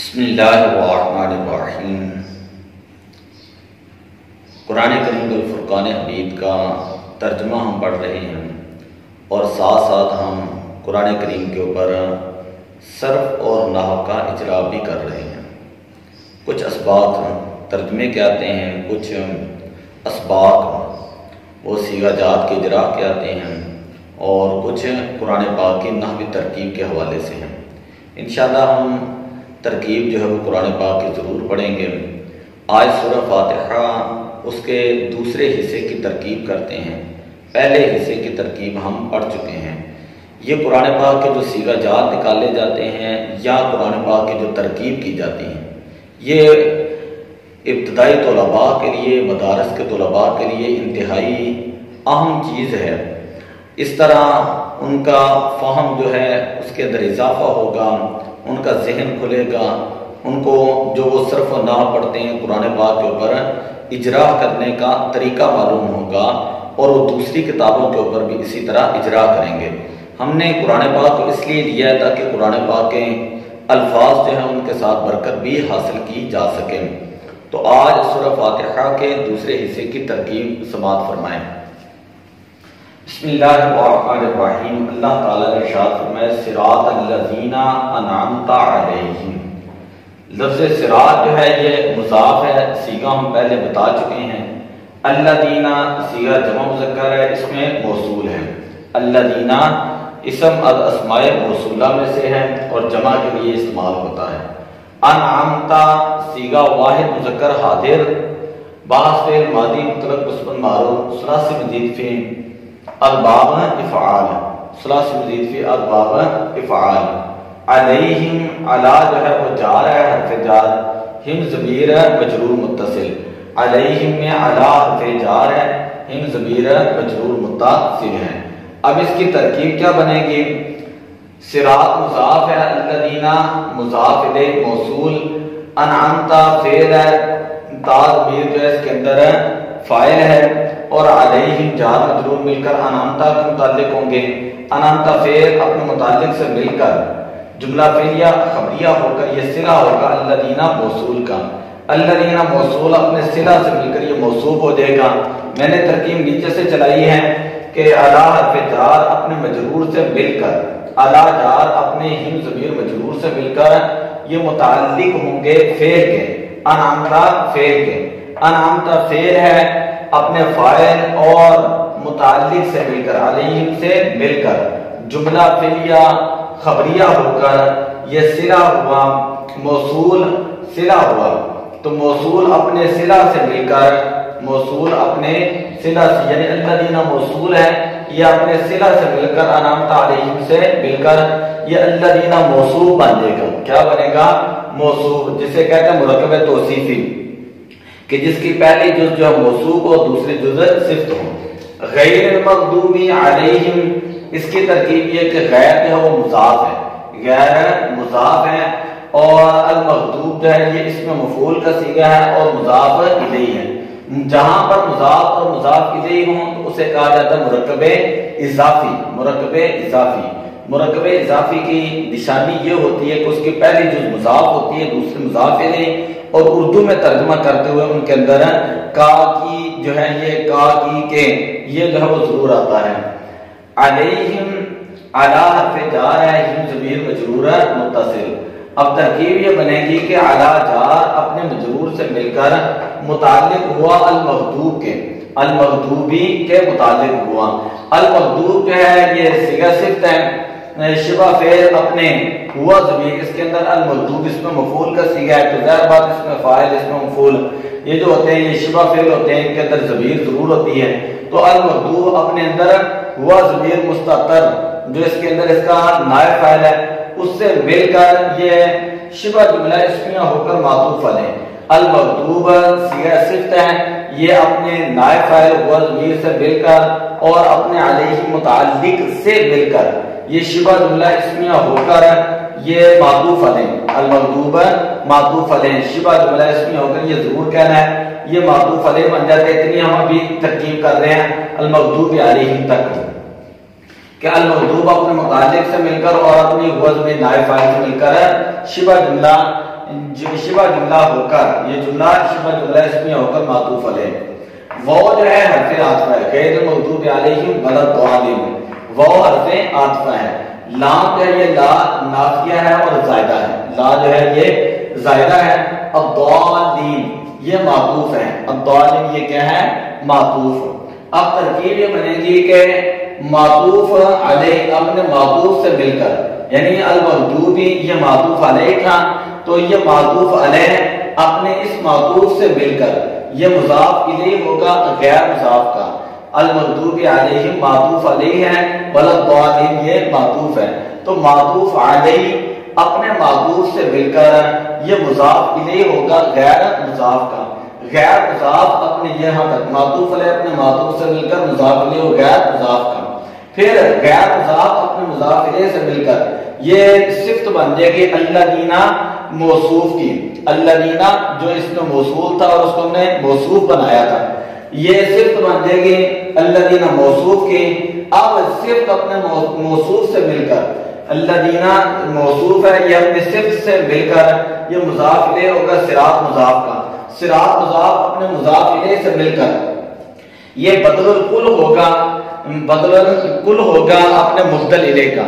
بسم اللہ الرحمن الرحیم۔ قرآن کریم الفرقان حمید کا ترجمہ ہم پڑھ رہے ہیں اور ساتھ ساتھ ہم قرآن کریم کے اوپر صرف اور نحو کا اجرا بھی کر رہے ہیں۔ کچھ اسباق ترجمے کے آتے ہیں، کچھ اسباق وہ صیغہ جات کے اجرا کے آتے ہیں اور کچھ قرآن پاک کی نحوی ترکیب کے حوالے سے ہیں۔ انشاءاللہ ہم ترکیب جو ہے وہ قرآن پاک کی ضرور پڑھیں گے۔ آج سورہ فاتحہ اس کے دوسرے حصے کی ترکیب کرتے ہیں، پہلے حصے کی ترکیب ہم پڑھ چکے ہیں۔ یہ قرآن پاک کے جو صیغہ جات نکالے جاتے ہیں یا قرآن پاک کی جو ترکیب کی جاتی ہیں، یہ ابتدائی طلباء کے لیے، مدارس کے طلباء کے لیے انتہائی اہم چیز ہے۔ اس طرح ان کا فہم جو ہے اس کے اندر اضافہ ہوگا، ان کا ذہن کھلے گا، ان کو جو وہ صرف و نحو پڑھتے ہیں قرآن پاک کے اوپر اجرا کرنے کا طریقہ معلوم ہوگا اور وہ دوسری کتابوں کے اوپر بھی اسی طرح اجرا کریں گے۔ ہم نے قرآن پاک کو اس لیے لیا ہے تاکہ قرآن پاک کے الفاظ جو ہیں ان کے ساتھ برکت بھی حاصل کی جا سکے۔ تو آج سورہ فاتحہ کے دوسرے حصے کی ترکیب سماعت فرمائیں۔ بسم اللہ الرحمن الرحیم۔ اللہ تعالیٰ نے ارشاد فرمایا صراط الذین انعمت علیہم۔ لفظ صراط جو ہے یہ مضاف ہے، صیغہ ہم پہلے بتا چکے ہیں۔ الذین صیغہ جمع مذکر ہے، اس میں موصول ہے۔ الذین اسم الاسماء موصولہ میں سے ہے اور جمع کے لیے استعمال ہوتا ہے۔ انعمت صیغہ واحد مذکر حاضر، بعض فعل ماضی مطلق مثبت معروف، ثلاثی مزید فعل الباب افعال، ثلاثی مزید فی الباب افعال۔ علیہم علا جو ہے وہ جار ہے، حرف جار، ہم ضمیر مجرور متصل۔ علیہم میں علا حرف جار ہے، ہم ضمیر مجرور متصل ہے۔ اب اس کی ترکیب کیا بنے گی؟ صراط مضاف ہے، الذین مضاف الیہ موصول، انعمت فعل ہے، تا ضمیر جو ہے اس کے اندر فاعل ہے اور علیہم جار مجرور مل کر انعمت کے متعلق ہوں گے۔ انعمت فعل اپنے متعلق سے مل کر جملہ فعلیہ خبریہ ہو کر یہ صلہ ہوگا الذین موصول کا۔ الذین موصول اپنے صلہ سے مل کر یہ موصوف ہو جائے گا۔ میں نے ترکیب نیچے سے چلائی ہے کہ علی حرف جار اپنے مجرور سے مل کر، علی جار اپنے ہم ضمیر مجرور سے مل کر یہ متعلق ہوں گے فعل کے، انعمت فعل کے۔ انعمت فعل ہے، اپنے فاعل اور متعلق سے مل کر، علیہم سے مل کر جملہ فعلیہ خبریہ ہو کر یہ صلہ ہوا، موصول صلہ ہوا۔ تو موصول اپنے صلہ سے مل کر، موصول اپنے صلہ سے یعنی الذین موصول ہے، یہ اپنے صلہ سے مل کر انعمت علیہم سے مل کر یہ الذین موصوف بن جائے گا۔ کیا بنے گا؟ موصوف، جسے کہتے ہیں مرکب توصیفی، کہ جس کی پہلی جز جو ہے موصوف ہو، دوسری جز صفت ہو۔ غیر المغضوب علیہم، اس کی ترکیب یہ کہ غیر جو ہے وہ مضاف ہے، غیر مضاف ہے اور المغضوب جو ہے یہ اس میں مفعول کا صیغہ ہے اور مضاف الیہ ہے۔ جہاں پر مضاف اور مضاف الیہ ہوں تو اسے کہا جاتا ہے مرکب اضافی۔ مرکب اضافی، مرکب اضافی کی نشانی یہ ہوتی ہے کہ اس کی پہلی جز مضاف ہوتی ہے، دوسری مضاف الیہ، اور اردو میں ترجمہ کرتے ہوئے ان کے اندر کا کی جو ہے یہ کا کی کے یہ جو ہے وہ ضرور آتا ہے۔ علیہم علی حرف جار ہے، ہم ضمیر مجرور متصل۔ اب ترکیب یہ بنے گی کہ علی جار اپنے مجرور سے مل کر متعلق ہوا المغضوب کے، المغضوبی کے متعلق ہوا۔ المغضوب جو ہے یہ صیغہ صفت ہے، شبہ فعل اپنے ہوا ضمیر، اس کے اندر المغضوب اس میں مفعول کا صیغہ ہے، تو ظاہر بات اس میں فاعل اس میں مفعول، یہ جو ہوتے ہیں یہ شبہ فعل ہوتے ہیں، ان کے اندر ضمیر ضرور ہوتی ہے۔ تو المغضوب اپنے اندر ہوا ضمیر مستتر جو اس کے اندر اس کا نائب فاعل ہے، اس سے مل کر یہ شبہ جملہ اسمیہ ہو کر معطوف علیہ۔ المغضوب صیغہ صفت ہے، یہ اپنے نائب فاعل ہوا ضمیر سے مل کر اور اپنے علیہ متعلق سے مل کر یہ شبہ جملہ اسمیہ ہو کر یہ معطوف علیہ، المغضوب معطوف علیہ، شبہ جملہ اسمیہ ہو کر یہ ضرور کہنا ہے یہ معطوف علیہ بن جاتے ہیں۔ اتنی ہم ابھی ترکیب کر رہے ہیں المغضوب علیہم تک، کہ المغضوب اپنے متعلق سے مل کر اور اپنی ہوا ضمیر نائب فاعل سے مل کر شبہ جملہ شبہ جملہ ہو کر، یہ جملہ شبہ جملہ اسمیہ ہو کر معطوف علیہ. وہ جو ہے حرف عاطفہ ہے، غیر المغضوب علیہم ولا الضالین، وہ حرف عاطفہ ہے. لام جو ہے یہ لا نافیہ ہے اور زائدہ ہے، لا جو ہے یہ زائدہ ہے. الضالین یہ معطوف ہے، الضالین یہ کیا ہے؟ معطوف. اب ترکیب یہ بنے گی کہ معطوف علیہ اپنے معطوف سے مل کر، یعنی المغضوبی یہ معطوف علیہ تھا، تو یہ معطوف علیہ اپنے اس معطوف سے مل کر یہ مضاف الیہ ہوگا غیر مضاف کا. المغضوب علیہم معطوف علیہ ہے، والضالین یہ معطوف ہے. تو معطوف علیہ اپنے معطوف سے مل کر یہ مضاف الیہ ہوگا غیر مضاف کا. غیر مضاف اپنے یہاں تک معطوف علیہ اپنے معطوف سے مل کر مضاف الیہ ہو غیر مضاف کا. پھر غیر مضاف اپنے مضاف الیہ سے مل کر یہ صفت بن جائے گی الذین موصوف کی. الذین جو اس میں موصول تھا اور اس کو ہم نے موصوف بنایا تھا، یہ صفت بن جائے گی الذین موصوف کی. اب صفت اپنے موصوف سے مل کر، الذین موصوف ہے یہ اپنے صفت سے مل کر یہ مضاف الیہ ہوگا صراط مضاف کا. صراط مضاف اپنے مضاف الیہ سے مل کر یہ بدل الکل ہوگا، بدل الکل ہوگا اپنے مبدل الیہ کا،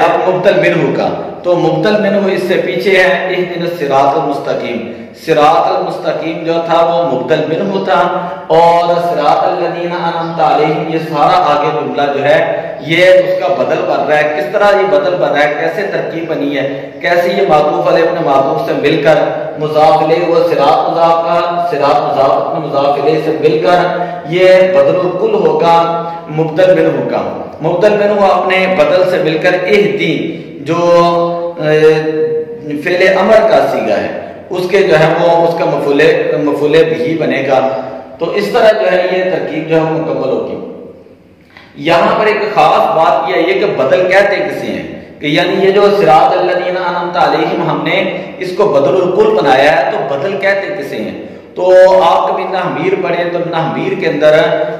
اب مبدل منہ کا. تو مبدل منہ اس سے پیچھے ہے اہدنا الصراط المستقیم. صراط المستقیم جو تھا وہ مبدل منہ تھا، اور صراط الذین انعمت علیہم یہ سارا آگے جملہ جو ہے یہ اس کا بدل بن رہا ہے. کس طرح یہ بدل بن رہا ہے، کیسے ترکیب بنی ہے، کیسے یہ معطوف علیہ اپنے معطوف سے مل کر مضاف الیہ وہ صراط مضاف کا، صراط مضاف اپنے مضاف الیہ سے مل کر یہ بدل الکل ہوگا مبدل منہ کا. مبدل منہ اپنے بدل سے مل کر اہدی جو فعل امر کا صیغہ ہے اس کے جو ہے وہ اس کا مفعول بھی بنے گا. تو اس طرح جو ہے یہ ترکیب جو ہے مکمل ہوگی. یہاں پر ایک خاص بات یہ ہے کہ بدل کہتے کسے ہیں، کہ یعنی یہ جو صراط الذین انعمت علیہم ہم نے اس کو بدل الکل بنایا ہے، تو بدل کہتے کسے ہیں. تو آپ کبھی نحویر پڑھیں تو نحویر کے اندر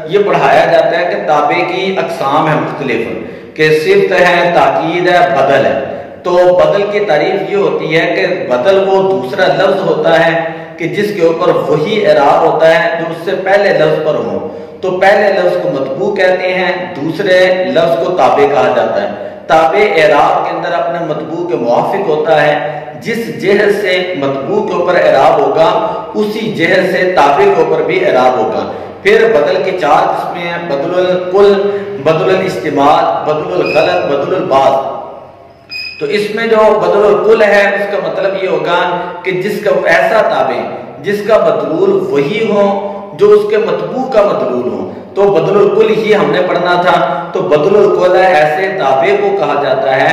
یہ پڑھایا جاتا ہے کہ تابع کی اقسام ہے مختلف، کہ صفت ہے، تاکید ہے، بدل ہے. تو بدل کی تعریف یہ ہوتی ہے کہ بدل وہ دوسرا لفظ ہوتا ہے کہ جس کے اوپر وہی اعراب ہوتا ہے جو اس سے پہلے لفظ پر ہو. تو پہلے لفظ کو مطبوع کہتے ہیں، دوسرے لفظ کو تابع کہا جاتا ہے. تابع اعراب کے اندر اپنے مطبوع کے موافق ہوتا ہے، جس جہت سے مطبوع کے اوپر اعراب ہوگا اسی جہت سے تابع کے اوپر بھی اعراب ہوگا. پھر بدل کی 4 قسمیں ہیں، بدل الکل، بدل الاستعمال، بدل الغلط، بدل البعض. تو اس میں جو بدل الکل ہے اس کا مطلب یہ ہوگا کہ جس کا ایسا تابع جس کا مدلول وہی ہو جو اس کے مطبوع کا مدلول ہو. تو بدل الکل ہی ہم نے پڑھنا تھا. تو بدل الکل ایسے تابع کو کہا جاتا ہے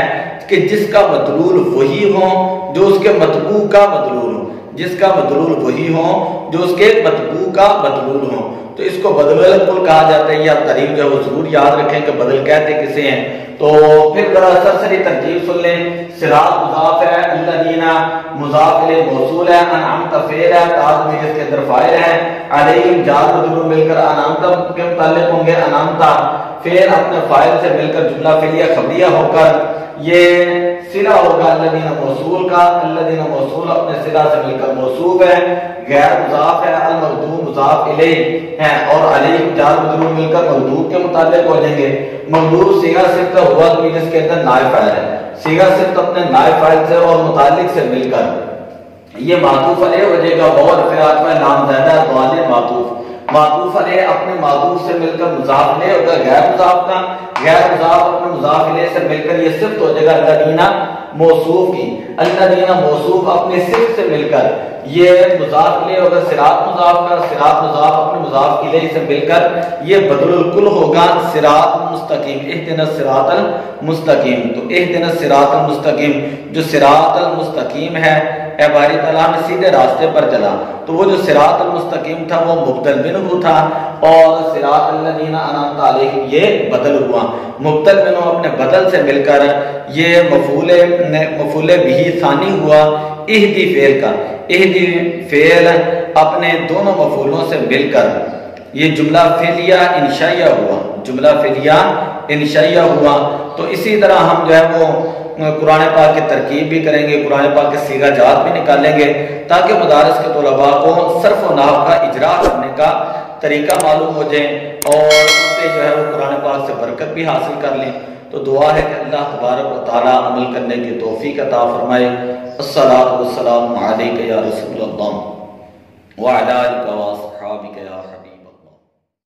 کہ جس کا مدلول وہی ہو جو اس کے مطبوع کا مدلول ہو، جس کا مدلول وہی ہو جو اس کے مطبوع کا مدلول ہو. تو اس کو بدل الکل کہا جاتا ہے. یہ تعریف جو ہے وہ ضرور یاد رکھیں کہ بدل کہتے کسے ہیں. تو پھر ذرا سرسری ترتیب سن لیں. صراط مضاف ہے، الذین مضاف الیہ موصول ہے، انعمت فعل ہے، تاج میں اس کے اندر فاعل ہے، علیہم جار مجرور مل کر انعمت کے متعلق ہوں گے. انعمت فعل اپنے فاعل سے مل کر جملہ فعلیہ خبریہ ہو کر یہ صلہ ہوگا الذین موصول کا. الذین موصول اپنے صلہ سے مل کر موصوف ہے، غیر مضاف ہے، المغضوب مضاف الیہ ہے، اور علیہم جار مجرور مل کر مغضوب کے متعلق ہو جائیں گے. مغضوب صیغہ صفت ہوا جس کے اندر نائب فاعل ہے، صیغہ صفت اپنے نائب فاعل سے اور متعلق سے مل کر یہ معطوف علیہ ہو جائے گا. بہت افراد میں نام زیادہ ضالع معطوف علیہ اپنے معطوف سے مل کر مضاف الیہ ہوگا غیر مضاف کا. غیر مضاف اپنے مضاف الیہ سے مل کر یہ صفت ہو جائے گا الذین موصوف کی. الذین موصوف اپنے صفت سے مل کر یہ مضاف الیہ ہوگا صراط مضاف کا. صراط مضاف اپنے مضاف الیہ سے مل کر یہ بدل الکل ہوگا صراط مستقیم. اہدنا الصراط المستقیم. تو اہدنا الصراط المستقیم جو صراط المستقیم ہے، اے باری تعالیٰ نے سیدھے راستے پر چلا. تو وہ جو صراط المستقیم تھا وہ مبدل منہ تھا، اور صراط الذین انعمت علیہم یہ بدل ہوا. مبدل منہ اپنے بدل سے مل کر یہ مفعول بھی ثانی ہوا اہدی فعل کا. اہدی فعل اپنے دونوں مفعولوں سے مل کر یہ جملہ فعلیہ انشائیہ ہوا، جملہ فعلیہ انشائیہ ہوا. تو اسی طرح ہم جو ہے وہ قرآن پاک کی ترکیب بھی کریں گے، قرآن پاک کے صیغہ جات بھی نکالیں گے تاکہ مدارس کے طلباء کو صرف و نحو کا اجرا کرنے کا طریقہ معلوم ہو جائیں اور اس سے جو ہے وہ قرآن پاک سے برکت بھی حاصل کر لیں۔ تو دعا ہے کہ اللہ تبارک و تعالی عمل کرنے کی توفیق عطا فرمائے۔ الصلاۃ والسلام علیک یا رسول اللہ وعلی آلک و اصحابک یا حبیب